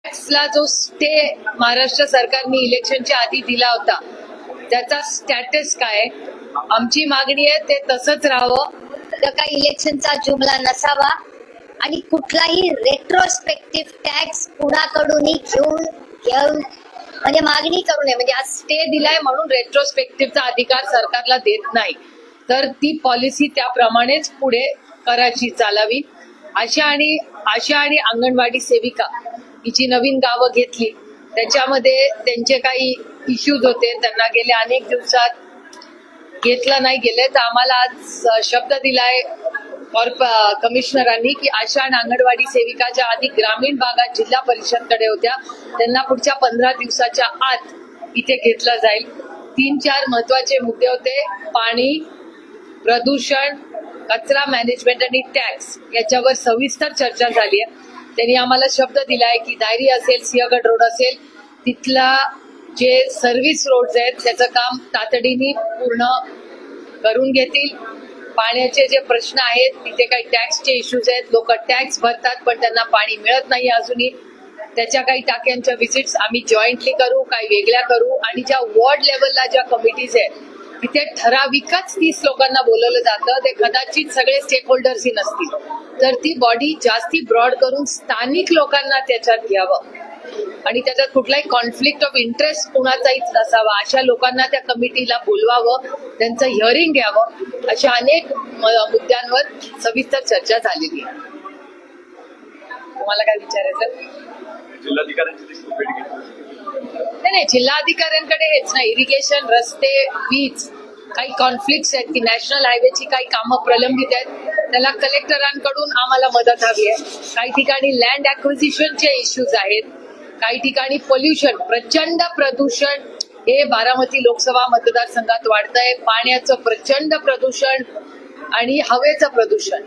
ला जो स्टे महाराष्ट्र सरकारने इलेक्शनच्या आधी दिला होता त्याचा स्टॅटस काय? आमची मागणी आहे ते तसंच राहावं. तर काही इलेक्शनचा जुमला नसावा आणि कुठलाही रेट्रोस्पेक्टिव्ह टॅक्स कुणाकडूनही घेऊन म्हणजे मागणी करू नये. म्हणजे आज स्टे दिलाय म्हणून रेट्रोस्पेक्टिव्हचा अधिकार सरकारला देत नाही, तर ती पॉलिसी त्याप्रमाणेच पुढे करायची, चालावी. आशा आणि अंगणवाडी सेविका हिची नवीन गावं घेतली, त्याच्यामध्ये त्यांचे काही इश्यूज होते, त्यांना गेल्या अनेक दिवसात घेतलं नाही गेले. तर आम्हाला आज शब्द दिलाय कमिशनरांनी की आशा आणि अंगणवाडी सेविका ज्या आधी ग्रामीण भागात जिल्हा परिषदकडे होत्या त्यांना पुढच्या 15 दिवसाच्या आत इथे घेतलं जाईल. 3-4 महत्वाचे मुद्दे होते: पाणी, प्रदूषण, कचरा मॅनेजमेंट आणि टॅक्स. याच्यावर सविस्तर चर्चा झाली आहे. त्यांनी आम्हाला शब्द दिलाय की दायरी असेल, सिंहगड रोड असेल, तिथला जे सर्व्हिस रोड्स आहेत त्याचं काम तातडीने पूर्ण करून घेतील. पाण्याचे जे प्रश्न आहेत, तिथे काही टॅक्सचे इश्यूज आहेत, लोक टॅक्स भरतात पण त्यांना पाणी मिळत नाही अजूनही. त्याच्या काही टाक्यांच्या व्हिजिट्स आम्ही जॉईंटली करू, काही वेगळ्या करू. आणि ज्या वॉर्ड लेवलला ज्या कमिटीज आहेत तिथे ठराविकच 30 लोकांना बोलवलं जातं, ते कदाचित सगळे स्टेक होल्डर्सही नसतील, तर ती बॉडी जास्ती ब्रॉड करून स्थानिक लोकांना त्याच्यात घ्यावं आणि त्याच्यात कुठलाही कॉन्फ्लिक्ट ऑफ इंटरेस्ट कुणाचाहीच नसावा, अशा लोकांना त्या कमिटीला बोलवावं, त्यांचं हिअरिंग घ्यावं. अशा अनेक मुद्द्यांवर सविस्तर चर्चा झालेली आहे. तुम्हाला काय विचारायचं? नाही, जिल्हाधिकाऱ्यांकडे हेच नाही, इरिगेशन, रस्ते, वीज, काही कॉन्फ्लिक्ट आहेत की नॅशनल हायवेची काही कामं प्रलंबित आहेत, त्याला कलेक्टरांकडून आम्हाला मदत हवी आहे. काही ठिकाणी लँड ॲक्विजिशनचे इश्यूज आहेत, काही ठिकाणी पोल्युशन, प्रचंड प्रदूषण हे बारामती लोकसभा मतदारसंघात वाढतंय. पाण्याचं प्रचंड प्रदूषण आणि हवेचं प्रदूषण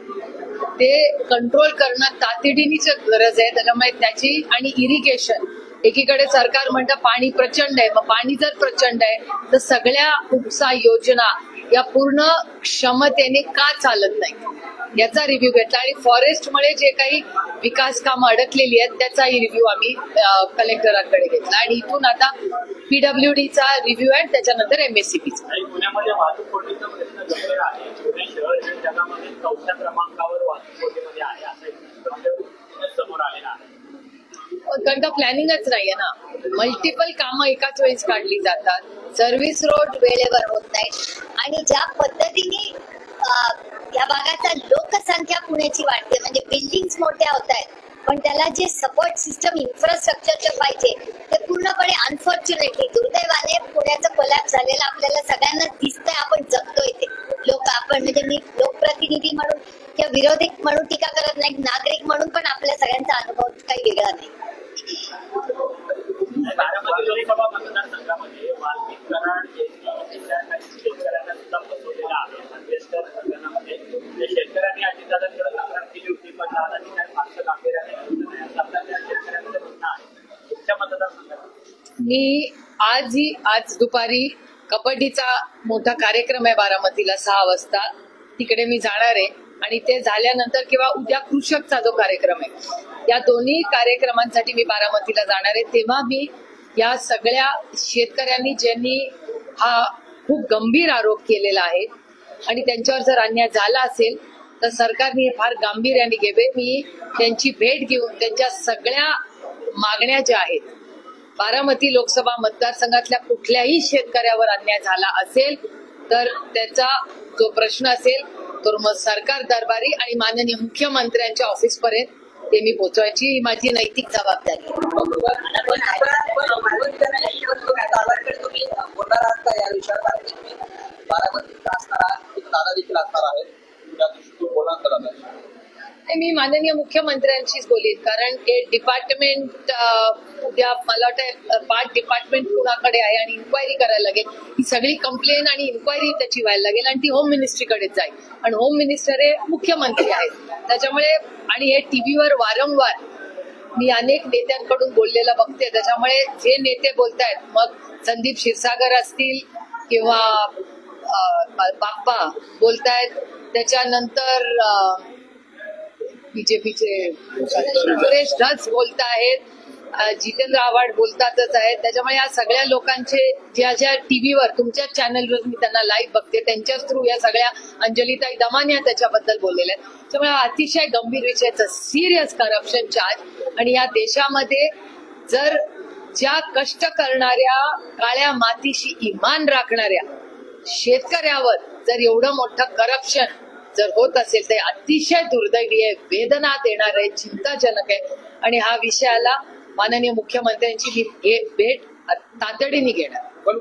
ते कंट्रोल करणं तातडीची गरज आहे. त्याच्यामुळे त्याची आणि इरिगेशन, एकीकडे सरकार म्हणतं पाणी प्रचंड आहे, मग पाणी जर प्रचंड आहे तर सगळ्या उपसा योजना या पूर्ण क्षमतेने का चालत नाही याचा रिव्ह्यू घेतला. आणि फॉरेस्टमुळे जे काही विकास कामं अडकलेली आहेत त्याचाही रिव्ह्यू आम्ही कलेक्टरांकडे घेतला. आणि इथून आता PWDचा रिव्ह्यू आहे, त्याच्यानंतर MSCBचा. कारण का प्लॅनिंगच नाहीये ना, मल्टिपल कामं एकाच वेळेस काढली जातात, सर्व्हिस रोड वेळेवर होत नाहीत आणि ज्या पद्धतीने या भागाचा लोकसंख्या पुण्याची वाढते, म्हणजे बिल्डिंग्स मोठ्या होत आहेत, पण त्याला जे सपोर्ट सिस्टम इन्फ्रास्ट्रक्चरचं पाहिजे ते पूर्णपणे अनफॉर्च्युनेटली दुर्दैवाने पुण्याचं कोलॅप्स झालेलं आपल्याला सगळ्यांना दिसतंय. आपण जगतोय ते लोक, आपण म्हणजे मी लोकप्रतिनिधी म्हणून किंवा विरोधी म्हणून टीका करत नाही, नागरिक म्हणून पण आपल्या सगळ्यांचा अनुभव काही वेगळा नाही. बारामती लोकसभा मतदारसंघामध्ये वाल्मिक कराड शेतकऱ्यांना सुद्धा फसवलेला आहे. मध्यंतर प्रकरणामध्ये शेतकऱ्यांनी अजितदादांकडे तक्रार केली होती, पण दादांनी काही फारसं गांभीर्याने घेतलं नाही असं आपल्या शेतकऱ्यांचं म्हणणं आहे. तुमच्या मतदारसंघात मी आज दुपारी कबड्डीचा मोठा कार्यक्रम आहे बारामतीला 6 वाजता, तिकडे मी जाणार आहे. आणि ते झाल्यानंतर किंवा उद्या कृषकचा जो कार्यक्रम आहे, या दोन्ही कार्यक्रमांसाठी मी बारामतीला जाणार आहे. तेव्हा मी या सगळ्या शेतकऱ्यांनी ज्यांनी हा खूप गंभीर आरोप केलेला आहे आणि त्यांच्यावर जर अन्याय झाला असेल तर सरकारने फार गांभीर्याने घ्यावे. मी त्यांची भेट घेऊन त्यांच्या सगळ्या मागण्या ज्या आहेत, बारामती लोकसभा मतदारसंघातल्या कुठल्याही शेतकऱ्यावर अन्याय झाला असेल तर त्याचा जो प्रश्न असेल तर मग सरकार दरबारी आणि माननीय मुख्यमंत्र्यांच्या ऑफिसपर्यंत ते मी पोहोचवायची माझी नैतिक जबाबदारी. मी माननीय मुख्यमंत्र्यांशीच बोलीन, कारण हे डिपार्टमेंट उद्या मला वाटतं 5 डिपार्टमेंट कुणाकडे आहे आणि इन्क्वायरी करायला लागेल. ही सगळी कंप्लेन आणि इन्क्वायरी त्याची व्हायला लागेल आणि ती होम मिनिस्ट्रीकडेच जाईल. आणि होम मिनिस्टर हे मुख्यमंत्री आहेत, त्याच्यामुळे आणि हे टीव्हीवर वारंवार मी अनेक नेत्यांकडून बोललेलं बघते. त्याच्यामुळे जे नेते बोलतायत, मग संदीप क्षीरसागर असतील किंवा बाप्पा बोलतायत, त्याच्यानंतर बीजेपीचे सुरेश धस बोलत आहेत, जितेंद्र आव्हाड बोलतातच आहेत. त्याच्यामुळे या सगळ्या लोकांचे ज्या टीव्हीवर तुमच्या चॅनलवर मी त्यांना लाईव्ह बघते त्यांच्याच थ्रू या सगळ्या अंजलीताई दमानिया त्याच्याबद्दल बोललेल्या आहेत. त्यामुळे अतिशय गंभीर विषयाचं सिरियस करप्शन चार्ज. आणि या देशामध्ये जर ज्या कष्ट करणाऱ्या काळ्या मातीशी इमान राखणाऱ्या शेतकऱ्यावर जर एवढं मोठं करप्शन जर होत असेल तर अतिशय दुर्दैवी आहे, वेदना देणार आहे, चिंताजनक आहे. आणि हा विषयाला माननीय मुख्यमंत्र्यांची मी भेट तातडीने घेणार. पण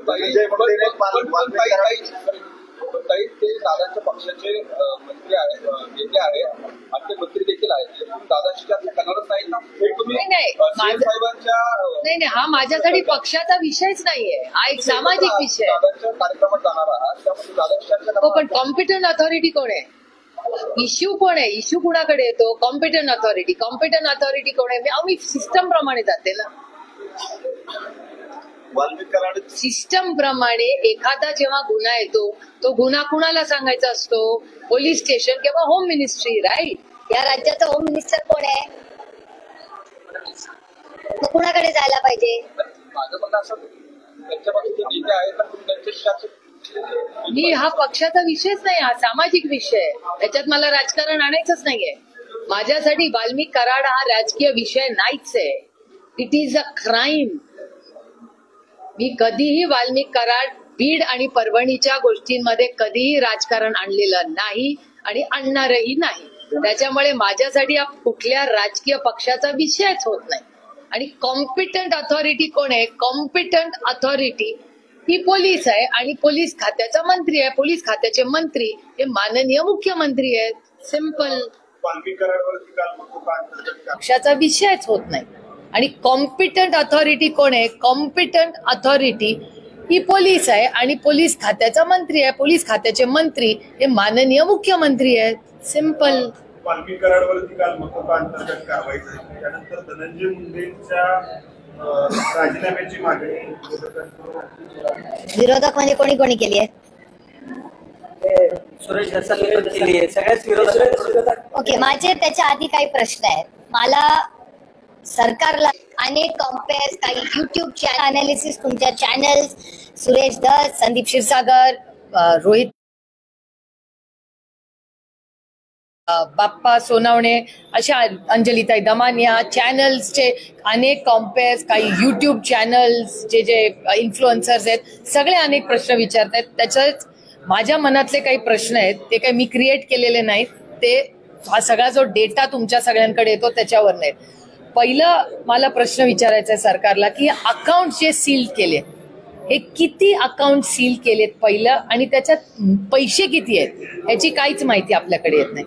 काही ते दादांच्या पक्षाचे मंत्री आहेत, नेते आहेत, आणि मंत्री देखील आहेत. दादांशी जास्त करणारच नाही ना. नाही, हा माझ्यासाठी पक्षाचा विषयच नाहीये, हा एक सामाजिक विषय. दादांच्या कार्यक्रमात जाणार आहात त्यामुळे दादांशी हो, पण कॉम्पिटंट अथॉरिटी कोण आहे? इश्यू कोण आहे? इश्यू कुणाकडे येतो? कॉम्पिटंट अथॉरिटी कोण आहे? आम्ही सिस्टम प्रमाणे जाते ना. सिस्टम प्रमाणे एखादा जेव्हा गुन्हा येतो तो गुन्हा कुणाला सांगायचा असतो? पोलीस स्टेशन किंवा होम मिनिस्ट्री, राईट? या राज्याचा होम मिनिस्टर कोण आहे? मग कुणाकडे जायला पाहिजे? माझं म्हणणं असं त्यांच्या बाजूचे नेते आहेत तर त्यांच्या मी हा पक्षाचा विषयच नाही, हा सामाजिक विषय आहे. त्याच्यात मला राजकारण आणायचंच नाहीये. माझ्यासाठी वाल्मिक कराड हा राजकीय विषय नाहीच आहे. It is a crime. मी कधीही वाल्मिक कराड, बीड आणि परभणीच्या गोष्टींमध्ये कधीही राजकारण आणलेलं नाही आणि आणणारही नाही. त्याच्यामुळे माझ्यासाठी हा कुठल्या राजकीय पक्षाचा विषयच होत नाही. आणि कॉम्पिटंट अथॉरिटी कोण आहे? कॉम्पिटंट अथॉरिटी ही पोलीस आहे आणि पोलीस खात्याचा मंत्री आहे. पोलीस खात्याचे मंत्री हे माननीय मुख्यमंत्री आहेत. सिंपल. पक्षाचा विषयच होत नाही. आणि कॉम्पिटंट अथॉरिटी कोण आहे? कॉम्पिटंट अथॉरिटी ही पोलीस आहे आणि पोलीस खात्याचा मंत्री आहे. पोलीस खात्याचे मंत्री हे माननीय मुख्यमंत्री आहेत. सिंपल. वाल्मिक कराडवरती काल मकोका अंतर्गत कारवाई झाली. त्यानंतर धनंजय मुंडेंच्या राजीनाम्याची मागणी विरोधक म्हणजे कोणी केली आहे? सुरेश केली आहे. सगळ्याच विरोधक. ओके, माझे त्याच्या आधी काही प्रश्न आहेत. मला सरकारला अनेक कॉम्पेअर्स, काही युट्यूब चॅनल अनालिसिस, तुमच्या चॅनल, सुरेश दत्त, संदीप क्षीरसागर, रोहित बाप्पा सोनवणे, अशा अंजलीताई दमानिया चॅनल्सचे अनेक कॉम्पेअर्स, काही युट्यूब चॅनल्सचे जे इन्फ्लुएन्सर्स आहेत, सगळे अनेक प्रश्न विचारत आहेत. त्याच्यात माझ्या मनातले काही प्रश्न आहेत ते काही मी क्रिएट केलेले नाहीत. ते हा सगळा जो डेटा तुमच्या सगळ्यांकडे येतो त्याच्यावर नाही. पहिलं मला प्रश्न विचारायचा आहे सरकारला की अकाउंट जे सील केले, हे किती अकाउंट सील केलेत पहिलं, आणि त्याच्यात पैसे किती आहेत याची काहीच माहिती आपल्याकडे येत नाही.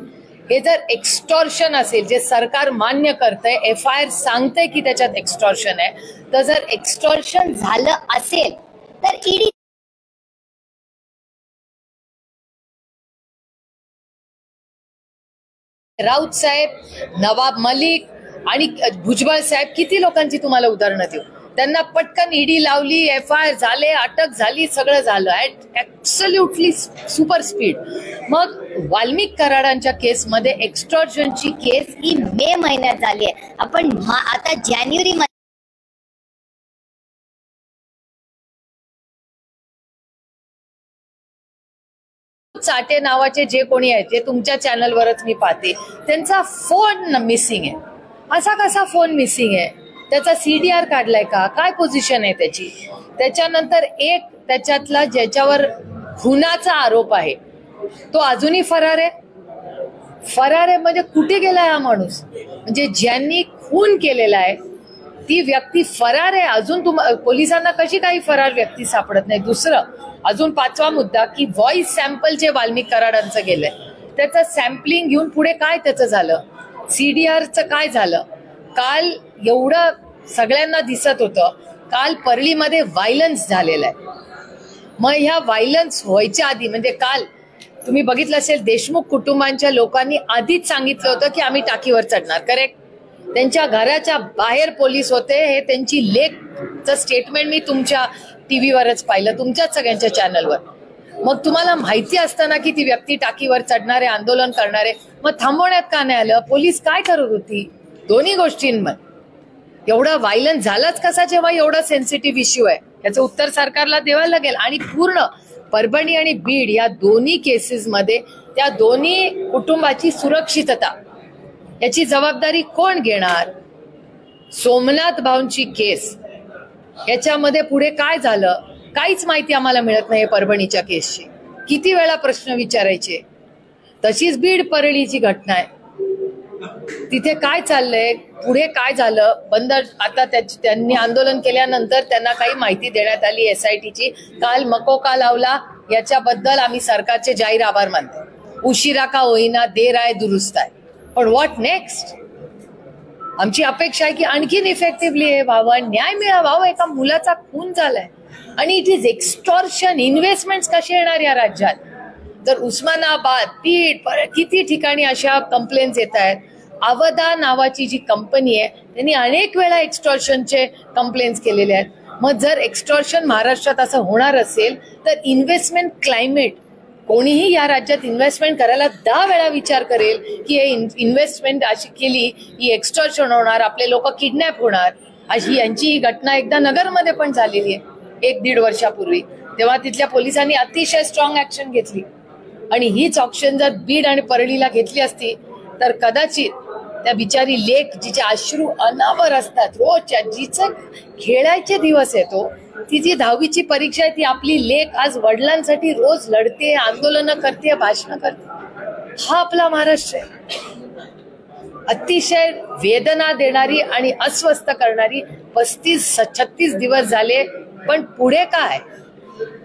हे जर एक्स्टॉर्शन असेल, जे सरकार मान्य करतंय, FIR सांगतंय की त्याच्यात एक्स्टॉर्शन आहे, तर जर एक्स्टॉर्शन झालं असेल तर ईडी राऊत साहेब, नवाब मलिक आणि भुजबळ साहेब, किती लोकांची तुम्हाला उदाहरणं देऊ? त्यांना पटकन ईडी लावली, FIR झाले, अटक झाली, सगळं झालं ऍब्सोल्युटली सुपर स्पीड. मग वाल्मिक कराडांच्या केसमध्ये एक्स्टॉर्शनची केस ही मे महिन्यात झाली आहे. आपण आता जानेवारी चाटे नावाचे जे कोणी आहेत, जे तुमच्या चॅनलवरच मी पाहते, त्यांचा फोन मिसिंग आहे. असा कसा फोन मिसिंग आहे? त्याचा CDR काढलाय का? काय पोझिशन आहे त्याची? त्याच्यानंतर एक त्याच्यातला ज्याच्यावर खुनाचा आरोप आहे तो अजूनही फरार आहे. फरार आहे म्हणजे कुठे गेलाय हा माणूस? म्हणजे ज्यांनी खून केलेला आहे ती व्यक्ती फरार आहे. अजून पोलिसांना कशी काही फरार व्यक्ती सापडत नाही? दुसरं, अजून पाचवा मुद्दा की व्हॉइस सॅम्पल जे वाल्मिक कराडांचं गेलंय त्याचं सॅम्पलिंग घेऊन पुढे काय त्याचं झालं? CDRचं काय झालं? काल एवढं सगळ्यांना दिसत होतं, काल परळीमध्ये व्हायलन्स झालेला आहे. मग ह्या व्हायलन्स व्हायच्या आधी, म्हणजे काल तुम्ही बघितलं असेल, देशमुख कुटुंबांच्या लोकांनी आधीच सांगितलं होतं की आम्ही टाकीवर चढणार. करेक्ट? त्यांच्या घराच्या बाहेर पोलीस होते. हे त्यांची लेखचं स्टेटमेंट मी तुमच्या टीव्हीवरच पाहिलं, तुमच्याच सगळ्यांच्या चॅनलवर. मग तुम्हाला माहिती असताना की ती व्यक्ती टाकीवर चढणारे, आंदोलन करणारे, मग थांबवण्यात का नाही आलं? पोलीस काय करत होती? दोन्ही गोष्टींमध्ये एवढा व्हायलंट झालाच कसा जेव्हा एवढा सेन्सिटिव्ह इश्यू आहे, याचं उत्तर सरकारला द्यावं लागेल. आणि पूर्ण परभणी आणि बीड या दोन्ही केसेसमध्ये त्या दोन्ही कुटुंबाची सुरक्षितता याची जबाबदारी कोण घेणार? सोमनाथ भाऊंची केस याच्यामध्ये पुढे काय झालं काहीच माहिती आम्हाला मिळत नाही. परभणीच्या केसची किती वेळा प्रश्न विचारायचे. तशीच बीड परळीची घटना आहे, तिथे काय चाललंय, पुढे काय झालं. बंद आता त्यांनी आंदोलन केल्यानंतर त्यांना काही माहिती देण्यात आली SITची. काल मकोका लावला, याच्याबद्दल आम्ही सरकारचे जाहीर आभार मानतो. उशिरा का होईना, देर आहे दुरुस्त आहे. पण व्हॉट नेक्स्ट? आमची अपेक्षा आहे की आणखीन इफेक्टिव्हली हे व्हावं, न्याय मिळावा. एका मुलाचा खून झालाय आणि इट इज एक्स्टॉर्शन. इन्व्हेस्टमेंट कसे येणार या राज्यात? तर उस्मानाबाद, बीड, किती ठिकाणी अशा कंप्लेंट्स येत आहेत. अवधा नावाची जी कंपनी आहे त्यांनी अनेक वेळा एक्स्टॉर्शनचे कंप्लेंट्स केलेले आहेत. मग जर एक्स्टॉर्शन महाराष्ट्रात असं होणार असेल तर इन्व्हेस्टमेंट क्लायमेट, कोणीही या राज्यात इन्व्हेस्टमेंट करायला 10 वेळा विचार करेल की हे इन्व्हेस्टमेंट अशी केली ही एक्स्टॉर्शन होणार, आपले लोक किडनॅप होणार. अशी यांची ही घटना एकदा नगरमध्ये पण झालेली आहे 1-1.5 वर्षापूर्वी. तेव्हा तिथल्या पोलिसांनी अतिशय स्ट्रॉंग ऍक्शन घेतली. आणि हीच ऑप्शन जर बीड आणि परळीला घेतली असती तर कदाचित त्या बिचारी लेक जिचे अश्रू अनावर असतात रोजच्या, जिचं खेळायचे दिवस येतो, ती जी 10वीची परीक्षा आहे ती आपली लेक आज वडिलांसाठी रोज लढते, आंदोलनं करते, भाषणं करते. हा आपला महाराष्ट्र आहे. अतिशय वेदना देणारी आणि अस्वस्थ करणारी 35-36 दिवस झाले. पण पुढे काय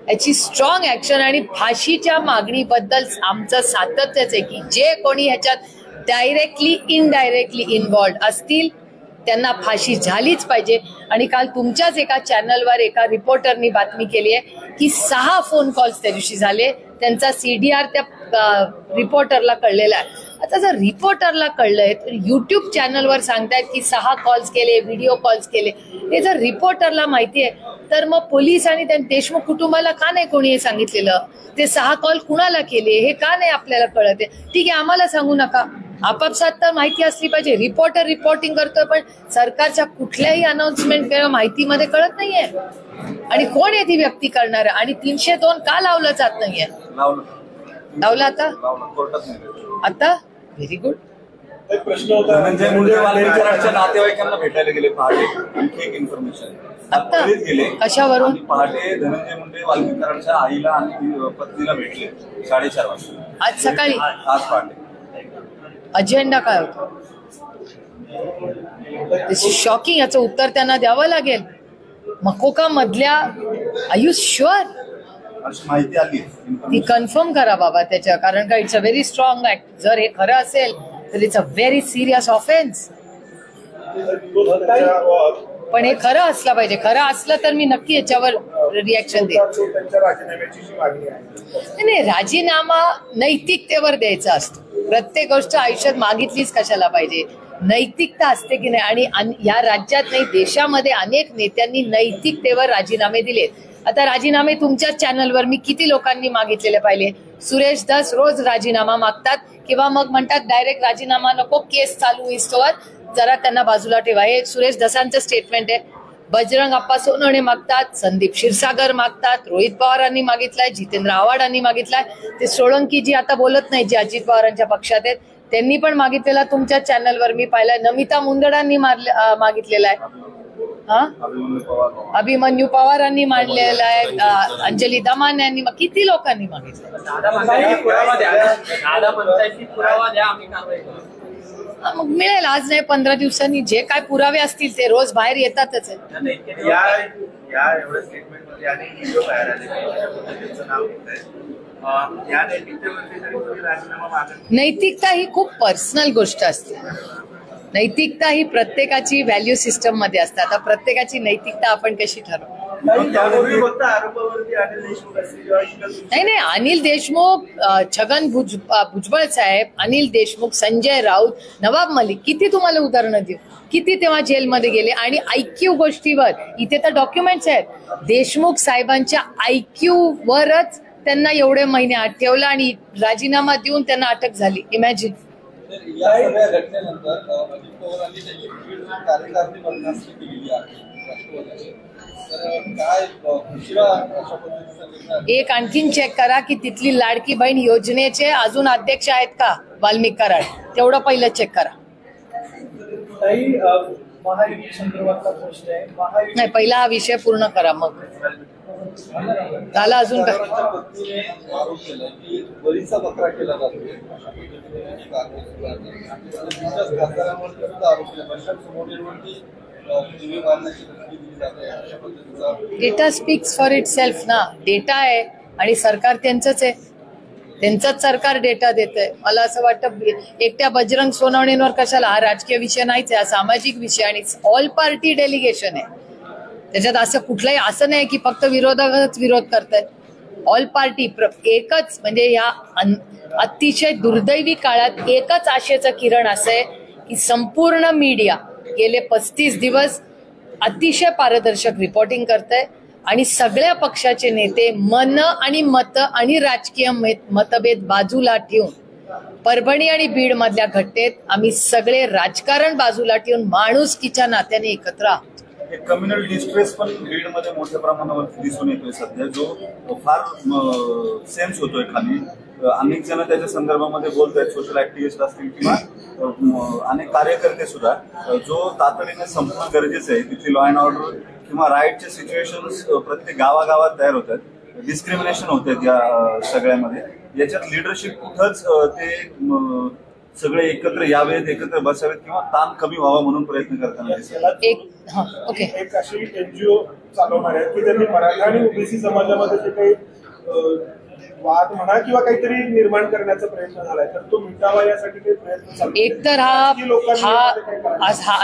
याची स्ट्रॉंग ऍक्शन आणि फाशीच्या मागणीबद्दल आमचं सातत्यच आहे की जे कोणी ह्याच्यात डायरेक्टली इनडायरेक्टली इन्व्हॉल्ड असतील त्यांना फाशी झालीच पाहिजे. आणि काल तुमच्याच एका चॅनलवर एका रिपोर्टरनी बातमी केली आहे की 6 फोन कॉल्स त्या दिवशी झाले. त्यांचा CDR त्या रिपोर्टरला कळलेला आहे. आता जर रिपोर्टरला कळलंय तर युट्यूब चॅनलवर सांगतायत की 6 कॉल्स केले, व्हिडिओ कॉल्स केले. हे जर रिपोर्टरला माहिती आहे तर मग पोलीस आणि त्या देशमुख कुटुंबाला का नाही कोणी हे सांगितलेलं? ते 6 कॉल कुणाला केले हे का नाही आपल्याला कळत आहे? ठीक आहे, आम्हाला सांगू नका, आपापसात तर माहिती असली पाहिजे. रिपोर्टर रिपोर्टिंग करतोय पण सरकारच्या कुठल्याही अनाउन्समेंट किंवा माहितीमध्ये कळत नाहीये. आणि कोण आहे ती व्यक्ती करणार? आणि 302 का लावलं जात नाहीये? लावलं आता व्हेरी गुड. एक प्रश्न होता, धनंजय मुंडे वाल्मिकांच्या नातेवाईकांना भेटायला गेले पहाटे. आणखी एक इन्फॉर्मेशन आता गेले कशावरून? पहाटे धनंजय मुंडे वाल्मिकांच्या आईला आणि पत्नीला भेटले 4:30 वाजता. आज सकाळी? आज पहाटे. अजेंडा काय होता? शॉकिंग. याचं उत्तर त्यांना द्यावं लागेल. मकोका मधल्या आर यू शुअर? अशी माहिती आली ती कन्फर्म करा बाबा त्याच्या, कारण का it's a very strong act. जर हे खरं असेल तर it's a very serious offence. पण हे खरं असलं पाहिजे. खरं असलं तर मी नक्की याच्यावर रिॲक्शन देईन. नाही, राजीनामा नैतिकतेवर द्यायचा असतो. प्रत्येक गोष्ट आयुष्यात मागितलीच कशाला पाहिजे? नैतिकता असते की नाही. आणि या राज्यात नाही देशामध्ये अनेक नेत्यांनी नैतिकतेवर राजीनामे दिलेत. आता राजीनामे तुमच्याच चॅनलवर मी किती लोकांनी मागितलेले पाहिले. सुरेश धस रोज राजीनामा मागतात किंवा मग म्हणतात डायरेक्ट राजीनामा नको, केस चालू इस्तोवर जरा त्यांना बाजूला ठेवा. हे सुरेश धसांचं स्टेटमेंट आहे. बजरंग अप्पा सोनवणे मागतात, संदीप क्षीरसागर मागतात, रोहित पवारांनी मागितलाय, जितेंद्र आव्हाडांनी मागितलाय. ते सोळंकी जी आता बोलत नाही, जे अजित पवारांच्या पक्षात आहेत, त्यांनी पण मागितलेला तुमच्या चॅनलवर मी पाहिलाय. नमिता मुंदडांनी मागितलेला आहे. अभिमन्यू पवारांनी मांडलेला आहे. अंजली दमान यांनी, किती लोकांनी मागितलं. मग मिळेल आज नाही 15 दिवसांनी. जे काय पुरावे असतील ते रोज बाहेर येतातच आहे. नैतिकता ही खूप पर्सनल गोष्ट असते. नैतिकता ही प्रत्येकाची व्हॅल्यू सिस्टम मध्ये असते. आता प्रत्येकाची नैतिकता आपण कशी ठरवू? नाही, अनिल देशमुख, छगन भुजबळ साहेब, अनिल देशमुख, संजय राऊत, नवाब मलिक, किती तुम्हाला उदाहरणं देऊ? किती तेव्हा जेलमध्ये गेले. आणि IQ गोष्टीवर इथे तर डॉक्युमेंट्स आहेत. देशमुख साहेबांच्या IQ वरच त्यांना एवढे महिने आत ठेवलं आणि राजीनामा देऊन त्यांना अटक झाली. इमॅजिन. तर या सगळ्या घटनेनंतर अजित पवारांनी त्यांची कार्यकारिणी बरखास्त केलेली आहे राष्ट्रवादीची. तर काय उशिरा अशा पद्धतीचा निर्णय? एक आणखीन चेक करा की तिथली लाडकी बहीण योजनेचे अजून अध्यक्ष आहेत का वाल्मिक कराड, तेवढं पहिलं चेक करा. महायुती संदर्भातला प्रश्न आहे. नाही, पहिला हा विषय पूर्ण करा, मग झाला. अजून काय? पत्नीने आरोप केला की बळीचा बकरा केला जातो अशा पद्धतीने कारवाई सुरू आहे. आणि तुमच्याच खासदारांवरती सुद्धा आरोप केला. प्रशांत सोमवणेवरती जीवे मारण्याची धमकी दिली जाते अशा पद्धतीचा. Data speaks for it self ना. डेटा आहे आणि सरकार त्यांचंच आहे, त्यांचंच सरकार डेटा देत आहे. मला असं वाटतं एकट्या बजरंग सोनवणेंवर कशाला, हा राजकीय विषय नाहीच आहे, हा सामाजिक विषय आणि ऑल पार्टी डेलिगेशन आहे. त्याच्यात असं कुठलंही असं नाही की फक्त विरोधकच विरोध करतायत. ऑल पार्टी एकच, म्हणजे या अतिशय दुर्दैवी काळात एकच आशेचं किरण असं आहे की संपूर्ण मीडिया गेले 35 दिवस अतिशय पारदर्शक रिपोर्टिंग करतंय आणि सगळ्या पक्षाचे नेते मन आणि मत आणि राजकीय मतभेद बाजूला ठेवून परभणी आणि बीड मधल्या घटनेत आम्ही सगळे राजकारण बाजूला ठेवून माणुसकीच्या नात्याने एकत्र आहोत. कम्युनल डिस्ट्रेस पण बीडमध्ये मोठ्या प्रमाणावर दिसून येतोय सध्या, जो फार सेन्स होतोय खाली. अनेक जण त्याच्या संदर्भामध्ये बोलत आहेत, सोशल ऍक्टिव्हिस्ट असतील किंवा अनेक कार्यकर्ते सुद्धा, जो तातडीने संपणं गरजेचं आहे. तिथली लॉ अँड ऑर्डर किंवा राईटचे सिच्युएशन्स प्रत्येक गावागावात तयार होत आहेत, डिस्क्रिमिनेशन होत आहेत या सगळ्यामध्ये. याच्यात लिडरशिप कुठंच ते सगळे एकत्र यावेत, एकत्र बसावेत किंवा ताण कमी व्हावा म्हणून प्रयत्न करताना दिसतात. एक अशी एनजीओ चालवणार आहेत की त्यांनी मराठा आणि ओबीसी समाजामध्ये जे काही वाद म्हणा किंवा काहीतरी निर्माण करण्याचा प्रयत्न झालाय, तर तो मिटावा यासाठी काही प्रयत्न चालू. एक तर हा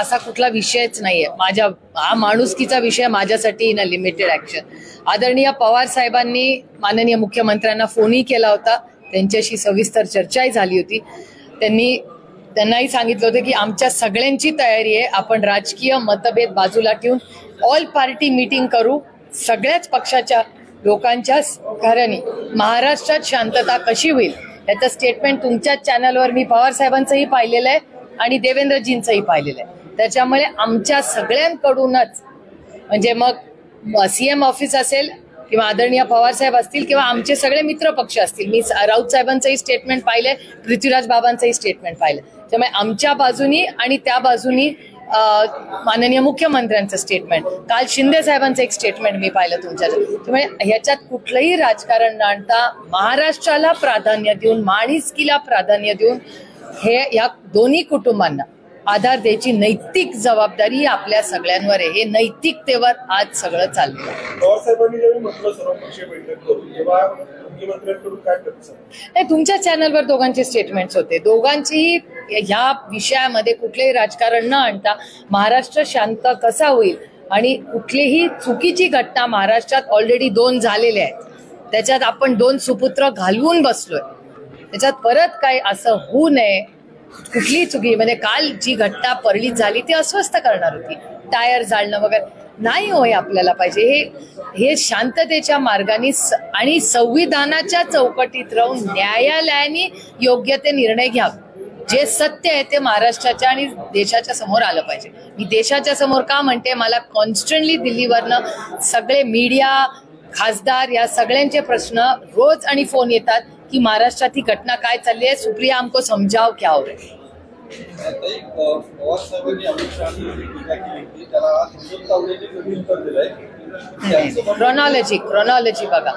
असा कुठला विषयच नाहीये माझ्या, हा माणुसकीचा विषय माझ्यासाठी ना लिमिटेड ऍक्शन. आदरणीय पवार साहेबांनी माननीय मुख्यमंत्र्यांना फोनही केला होता, त्यांच्याशी सविस्तर चर्चाही झाली होती. त्यांनाही सांगितलं होतं की आमच्या सगळ्यांची तयारी आहे, आपण राजकीय मतभेद बाजूला ठेवून ऑल पार्टी मीटिंग करू, सगळ्याच पक्षाच्या लोकांच्या घराने महाराष्ट्रात शांतता कशी होईल याचं स्टेटमेंट तुमच्याच चॅनलवर मी पवार साहेबांचंही पाहिलेलं आहे आणि देवेंद्रजींचंही पाहिलेलं आहे. त्याच्यामुळे आमच्या सगळ्यांकडूनच, म्हणजे मग सीएम ऑफिस असेल किंवा आदरणीय पवार साहेब असतील किंवा आमचे सगळे मित्र पक्ष असतील, मी राऊत साहेबांचंही स्टेटमेंट पाहिलंय, पृथ्वीराज बाबांचंही स्टेटमेंट पाहिलं. त्यामुळे आमच्या बाजूनी आणि त्या बाजूनी माननीय मुख्यमंत्र्यांचं स्टेटमेंट, काल शिंदे साहेबांचं एक स्टेटमेंट मी पाहिलं तुमच्या. त्यामुळे ह्याच्यात कुठलंही राजकारण न आणता महाराष्ट्राला प्राधान्य देऊन, माणिसकीला प्राधान्य देऊन हे या दोन्ही कुटुंबांना आधार द्यायची नैतिक जबाबदारी आपल्या सगळ्यांवर आहे. हे नैतिकतेवर आज सगळं चाललं. पवार साहेबांनी जेव्हा म्हटलं सर्वपक्षीय बैठक करून, तेव्हा मुख्यमंत्र्यांकडून काय प्रतिसाद? नाही, तुमच्या चॅनलवर दोघांचे स्टेटमेंट्स होते. दोघांचीही ह्या विषयामध्ये कुठलेही राजकारण न आणता महाराष्ट्र शांत कसा होईल आणि कुठलीही चुकीची घटना महाराष्ट्रात ऑलरेडी 2 झालेल्या आहेत, त्याच्यात आपण 2 सुपुत्र घालवून बसलोय, त्याच्यात परत काय असं होऊ नये. कुठली चुकी, म्हणजे काल जी घटना परळीत झाली ती अस्वस्थ करणार होती, टायर जाळणं वगैरे नाही होय आपल्याला पाहिजे. हे शांततेच्या मार्गाने आणि संविधानाच्या चौकटीत राहून न्यायालयाने योग्य ते निर्णय घ्यावे. जे सत्य आहे ते महाराष्ट्राच्या आणि देशाच्या समोर आलं पाहिजे. मी देशाच्या समोर का म्हणते, मला कॉन्स्टंटली दिल्लीवरनं सगळे मीडिया, खासदार या सगळ्यांचे प्रश्न रोज आणि फोन येतात की महाराष्ट्रात ही घटना काय चालली आहे, सुप्रिया हमको समजाव क्या हो रहा है. पवार साहेबांनी अमित शहानी टीका केली होती, त्याला सुनील तावडेने उत्तर दिलंय. क्रोनॉलॉजी बघा.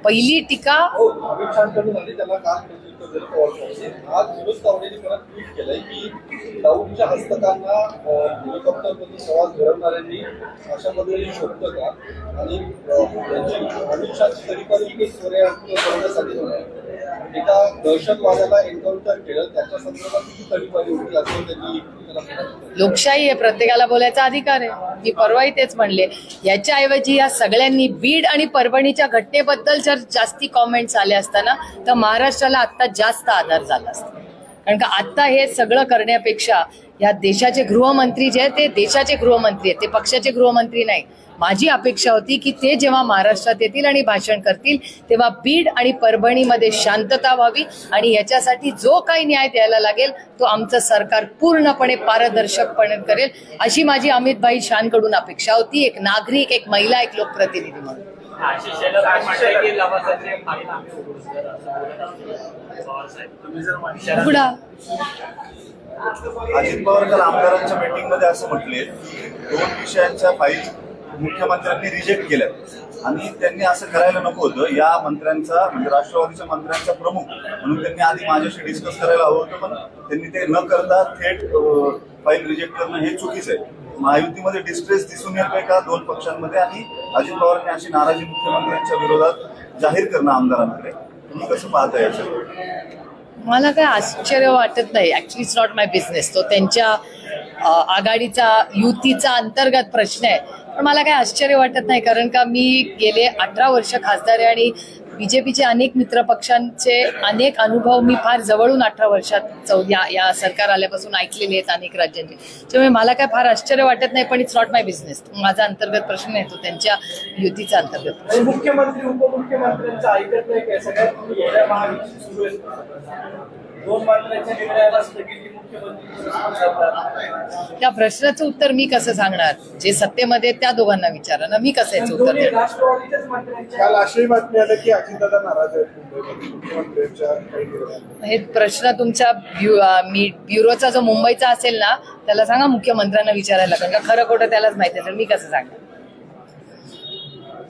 पहिली टीका अमित शहाकडून झाली, त्याला काल प्रत्युत्तर दिलं पवार साहेबांनी. आज सुनील तावडेने परत ट्विट केलंय की दाऊदच्या हस्तकांना हेलिकॉप्टरमधून प्रवास घडवणाऱ्यांनी अशा पद्धतीने शोधतं का, आणि अमित शहाची तरीपारी करण्यासाठी एका दहशतवाद्याला एन्काउंटर केलं, त्याच्या संदर्भात किती तडीपारी होती असं त्यांनी. लोकशाही आहे, प्रत्येकाला बोलायचा अधिकार आहे. मी परवाही तेच म्हणले. याच्याऐवजी या सगळ्यांनी बीड आणि परभणीच्या घटनेबद्दल जर जास्ती कॉमेंट्स आले असताना तर महाराष्ट्राला आता जास्त आधार झाला असता. कारण का आता हे सगळं करण्यापेक्षा या देशाचे गृहमंत्री जे आहेत ते देशाचे गृहमंत्री आहेत, ते पक्षाचे गृहमंत्री नाही. माझी अपेक्षा होती की ते जेव्हा महाराष्ट्रात येतील आणि भाषण करतील तेव्हा बीड आणि परभणीमध्ये शांतता व्हावी आणि याच्यासाठी जो काही न्याय द्यायला लागेल तो आमचं सरकार पूर्णपणे पारदर्शकपणे करेल, अशी माझी अमित भाई शानकडून अपेक्षा होती, एक नागरिक, एक महिला, एक लोकप्रतिनिधी म्हणून. उघडा. अजित पवार काल आमदारांच्या मीटिंग मध्ये असं म्हटले की 2 विषयांच्या फाईल मुख्यमंत्र्यांनी रिजेक्ट केल्या आणि त्यांनी असं करायला नको होतं. या मंत्र्यांचा म्हणजे राष्ट्रवादीच्या मंत्र्यांचा प्रमुख म्हणून त्यांनी आधी माझ्याशी डिस्कस करायला हवं होतं, पण त्यांनी ते न करता थेट फाईल रिजेक्ट करणं हे चुकीचं आहे. महायुतीमध्ये डिस्ट्रेस दिसून येतोय का 2 पक्षांमध्ये आणि अजित पवारांनी अशी नाराजी मुख्यमंत्र्यांच्या विरोधात जाहीर करणं आमदारांकडे तुम्ही कसं पाहताय याच्यावर? मला काय आश्चर्य वाटत नाही. Actually it's not my business. तो त्यांच्या आघाडीचा युतीचा अंतर्गत प्रश्न आहे. पण मला काय आश्चर्य वाटत नाही, कारण का मी गेले 18 वर्ष खासदार आहे आणि बीजेपीचे अनेक मित्रपक्षांचे अनेक अनुभव मी फार जवळून 18 वर्षात या सरकार आल्यापासून ऐकलेले आहेत अनेक राज्यांचे. त्यामुळे मला काय फार आश्चर्य वाटत नाही, पण इट्स नॉट माय बिझनेस. माझा अंतर्गत प्रश्न आहे तो त्यांच्या युतीचा अंतर्गत. मुख्यमंत्री उपमुख्यमंत्र्यांचं ऐकत नाही काय? सगळ्यात महायुती सुरू आहे, 2 मंत्र्यांच्या निर्णयाला स्थगिती मुख्यमंत्री. त्या प्रश्नाचं उत्तर मी कसं सांगणार? जे सत्तेमध्ये त्या दोघांना विचारा ना, मी कसं याचं उत्तर देणार? राष्ट्रवादीच्याच मंत्र्यांच्या काल अशी बातमी आली की अजितदादा नाराज आहेत मुंबईमध्ये मुख्यमंत्र्यांच्या काही निर्णयावर. हे प्रश्न तुमच्या ब्युरोचा जो मुंबईचा असेल ना त्याला सांगा, मुख्यमंत्र्यांना विचारायला, कारण का खरं खोटं त्यालाच माहिती असेल, मी कसं सांगणार?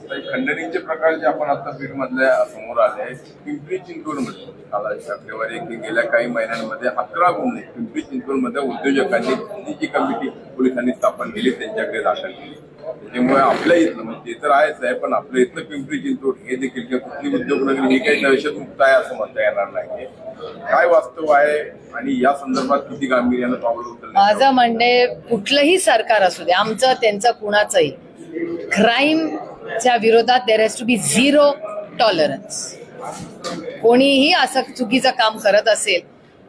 खंडणीचे प्रकार जे आपण आता बीड मधल्या समोर आले, पिंपरी चिंचवड मध्ये काल आकडेवारी गेल्या काही महिन्यांमध्ये 11 गुन्हे पिंपरी चिंचवड मध्ये उद्योजकांनी जी कमिटी पोलिसांनी स्थापन केली त्यांच्याकडे दाखल केली. त्याच्यामुळे आपल्या इथलं म्हणजे ते तर आहेच आहे, पण आपल्या इथलं पिंपरी चिंचवड हे देखील किंवा कुठली उद्योगनगरी ही काही दहशतमुक्त आहे असं म्हणता येणार नाही. काय वास्तव आहे आणि या संदर्भात किती गांभीर्यानं पावलं उचललं? माझं म्हणणे, कुठलंही सरकार असू दे, आमचं त्यांचं कुणाचंही, क्राईमच्या विरोधात there has to be 0 tolerance. कोणीही असं चुकीचं काम करत असेल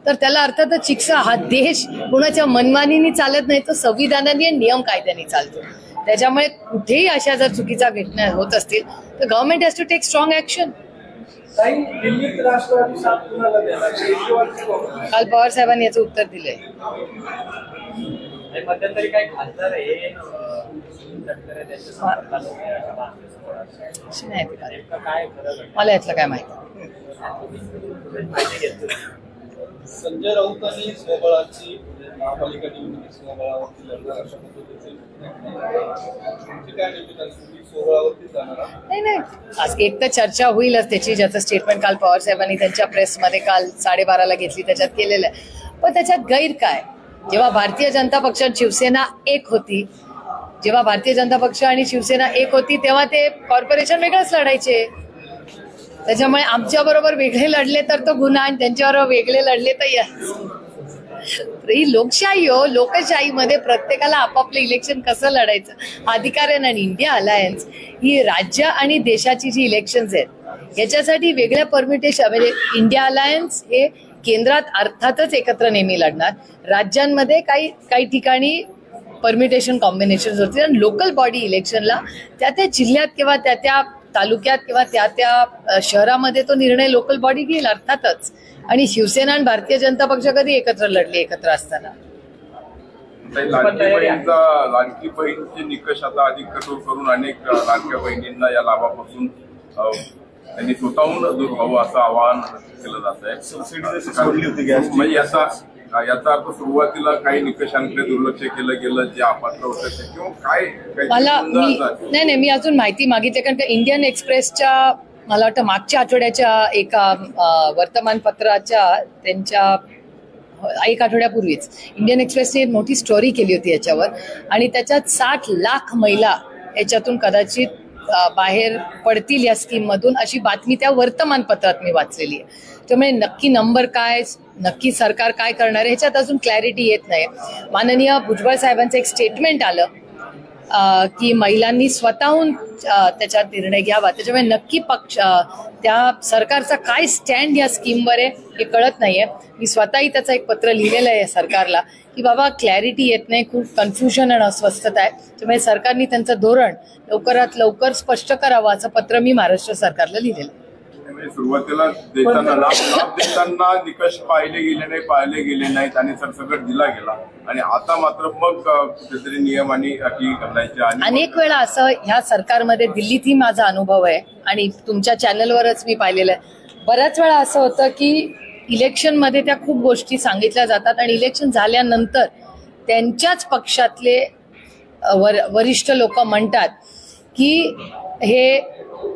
तर त्याला अर्थातच शिक्षा. हा देश कोणाच्या मनमानीने चालत नाही, तो संविधानाने आणि नियम कायद्याने चालतो. त्याच्यामुळे कुठेही अशा जर चुकीच्या घटना होत असतील तर government has to take strong action. दिल्लीत राष्ट्रवादी साथ कुणाला देणार? काल पवार साहेबांनी याचं उत्तर दिलंय. मध्यंतरी काही खासदार हे मला यातलं काय माहिती. संजय राऊतांनी स्वबळाची महापालिका निवडणुकीत स्वबळावरती लढणार अशा पद्धतीचे काय स्वबळावरती जाणार? नाही, आज एक तर चर्चा होईलच त्याची, ज्याचं स्टेटमेंट काल पवार साहेबांनी त्यांच्या प्रेसमध्ये काल 12:30ला घेतली त्याच्यात केलेलं आहे. पण त्याच्यात गैर काय? जेव्हा भारतीय जनता पक्ष आणि शिवसेना एक होती, जेव्हा भारतीय जनता पक्ष आणि शिवसेना एक होती तेव्हा ते कॉर्पोरेशन वेगळंच लढायचे. त्याच्यामुळे आमच्या बरोबर वेगळे लढले तर तो गुन्हा आणि त्यांच्याबरोबर वेगळे लढले तर ही लोकशाही हो. लोकशाहीमध्ये प्रत्येकाला आपापलं इलेक्शन कसं लढायचं अधिकार आहे. आणि इंडिया अलायन्स ही राज्य आणि देशाची जी इलेक्शन्स आहेत याच्यासाठी वेगळ्या परमिटेशन, म्हणजे इंडिया अलायन्स हे केंद्रात अर्थातच एकत्र नेहमी लढणार, राज्यांमध्ये काही ठिकाणी परमिटेशन कॉम्बिनेशन होते आणि लोकल बॉडी इलेक्शनला त्या जिल्ह्यात किंवा त्या तालुक्यात किंवा त्या शहरामध्ये तो निर्णय लोकल बॉडी घेईल अर्थातच. आणि शिवसेना आणि भारतीय जनता पक्ष कधी एकत्र लढले एकत्र असताना? लाडकी बहीणचे निकष आता अधिक कठोर करून अनेक लाडक्या बहिणींना या लाभापासून त्यांनी स्वतःहून दूर व्हावं असं आवाहन केलं जात आहे. म्हणजे याचा अर्थ सुरुवातीला काही निकषांकडे दुर्लक्ष केलं गेलं जे अपात्र होतं किंवा काय? नाही, मी अजून माहिती मागितली, कारण का इंडियन एक्सप्रेसच्या मला वाटतं मागच्या आठवड्याच्या एका वर्तमानपत्राच्या त्यांच्या 1 आठवड्यापूर्वीच इंडियन एक्सप्रेसने मोठी स्टोरी केली होती याच्यावर आणि त्याच्यात 60 लाख महिला याच्यातून कदाचित बाहेर पडतील या स्कीम मधून अशी बातमी त्या वर्तमानपत्रात मी वाचलेली आहे. त्यामुळे नक्की नंबर काय, नक्की सरकार काय करणार आहे ह्याच्यात अजून क्लॅरिटी येत नाही. माननीय भुजबळ साहेबांचं एक स्टेटमेंट आलं की महिलांनी स्वतःहून त्याच्यात निर्णय घ्यावा. त्याच्यामुळे नक्की त्या सरकारचा काय स्टँड या स्कीमवर आहे हे कळत नाहीये. मी स्वतःही त्याचं एक पत्र लिहिलेलं आहे सरकारला की बाबा क्लॅरिटी येत नाही, खूप कन्फ्युजन आणि अस्वस्थता आहे. त्यामुळे सरकारने त्यांचं धोरण लवकरात लवकर स्पष्ट करावं असं पत्र मी महाराष्ट्र सरकारला लिहिलेलं आहे. सुरुवातीला देताना लाभ देताना निकष पाहिले गेले नाहीत आणि सरसकट दिला गेला आणि आता मात्र मग कुठेतरी नियम आणि अटी घालायचे. आणि अनेक वेळा असं ह्या सरकारमध्ये दिल्लीतही माझा अनुभव आहे आणि तुमच्या चॅनलवरच मी पाहिलेलं आहे. बऱ्याच वेळा असं होतं की इलेक्शनमध्ये त्या खूप गोष्टी सांगितल्या जातात आणि इलेक्शन झाल्यानंतर त्यांच्याच पक्षातले वरिष्ठ लोक म्हणतात की हे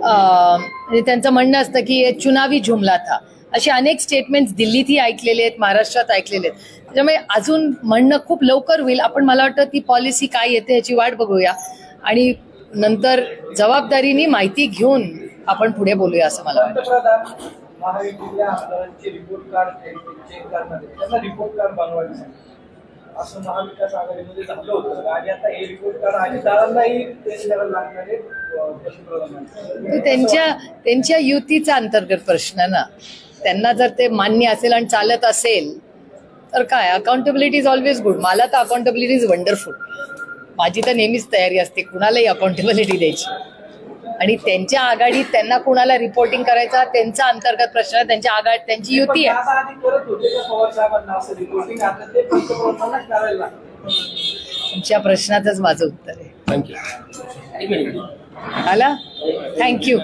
त्यांचं म्हणणं असतं की हे चुनावी जुमला था. असे अनेक स्टेटमेंट्स दिल्लीतही ऐकलेले आहेत, महाराष्ट्रात ऐकलेले आहेत. त्याच्यामुळे अजून म्हणणं खूप लवकर होईल. आपण मला वाटतं ती पॉलिसी काय येते याची वाट बघूया आणि नंतर जबाबदारीने माहिती घेऊन आपण पुढे बोलूया असं मला वाटतं. पंतप्रधान महायुतीतल्या आमदारांचे रिपोर्ट कार्ड चेक करणार त्यांना रिपोर्ट कार्ड बनवायला सांगितलं असं महाविकास आघाडीमध्ये झालं होतं आणि आता हे रिपोर्ट कार्ड अजितदादांनाही चेंज करायला लागणार आहे. त्यांच्या युतीचा अंतर्गत प्रश्न ना. त्यांना जर ते मान्य असेल आणि चालत असेल तर काय, अकाउंटेबिलिटी इज ऑलवेज गुड. मला तर अकाउंटेबिलिटी इज वंडरफुल. माझी तर नेहमीच तयारी असते कुणालाही अकाउंटेबिलिटी द्यायची. आणि त्यांच्या आघाडीत त्यांना कुणाला रिपोर्टिंग करायचा त्यांचा अंतर्गत प्रश्न आहे. त्यांच्या आघाडीत त्यांची युती आहे. तुमच्या प्रश्नातच माझं उत्तर आहे. थँक्यू. आला. थँक्यू.